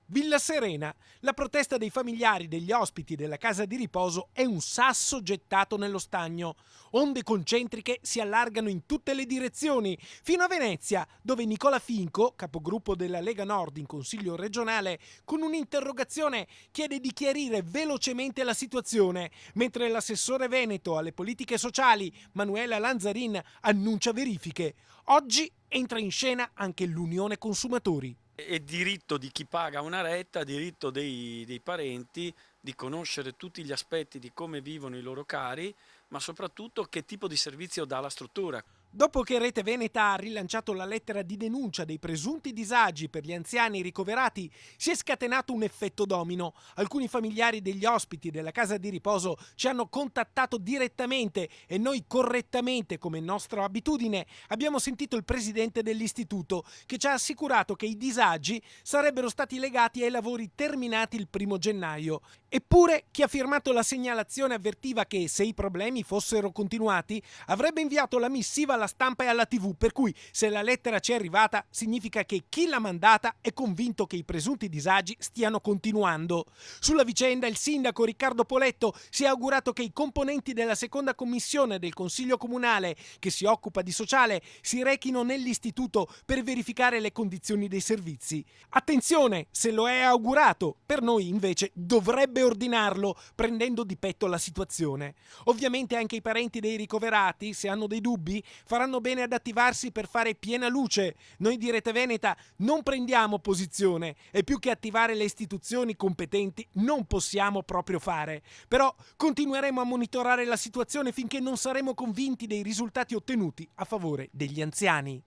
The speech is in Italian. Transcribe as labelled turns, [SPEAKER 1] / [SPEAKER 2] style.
[SPEAKER 1] Villa Serena. La protesta dei familiari degli ospiti della casa di riposo è un sasso gettato nello stagno. Onde concentriche si allargano in tutte le direzioni, fino a Venezia, dove Nicola Finco, capogruppo della Lega Nord in Consiglio regionale, con un'interrogazione chiede di chiarire velocemente la situazione, mentre l'assessore veneto alle politiche sociali, Manuela Lanzarin, annuncia verifiche. Oggi entra in scena anche l'Unione Consumatori.
[SPEAKER 2] È diritto di chi paga una retta, diritto dei parenti di conoscere tutti gli aspetti di come vivono i loro cari, ma soprattutto che tipo di servizio dà la struttura.
[SPEAKER 1] Dopo che Rete Veneta ha rilanciato la lettera di denuncia dei presunti disagi per gli anziani ricoverati, si è scatenato un effetto domino. Alcuni familiari degli ospiti della casa di riposo ci hanno contattato direttamente e noi correttamente, come nostra abitudine, abbiamo sentito il presidente dell'istituto che ci ha assicurato che i disagi sarebbero stati legati ai lavori terminati il 1° gennaio. Eppure chi ha firmato la segnalazione avvertiva che se i problemi fossero continuati avrebbe inviato la missiva alla stampa e alla TV, per cui se la lettera ci è arrivata significa che chi l'ha mandata è convinto che i presunti disagi stiano continuando. Sulla vicenda il sindaco Riccardo Poletto si è augurato che i componenti della seconda commissione del Consiglio Comunale che si occupa di sociale si rechino nell'istituto per verificare le condizioni dei servizi. Attenzione, se lo è augurato, per noi invece dovrebbe ordinarlo, prendendo di petto la situazione. Ovviamente anche i parenti dei ricoverati, se hanno dei dubbi, faranno bene ad attivarsi per fare piena luce. Noi di Rete Veneta non prendiamo posizione e più che attivare le istituzioni competenti non possiamo proprio fare. Però continueremo a monitorare la situazione finché non saremo convinti dei risultati ottenuti a favore degli anziani.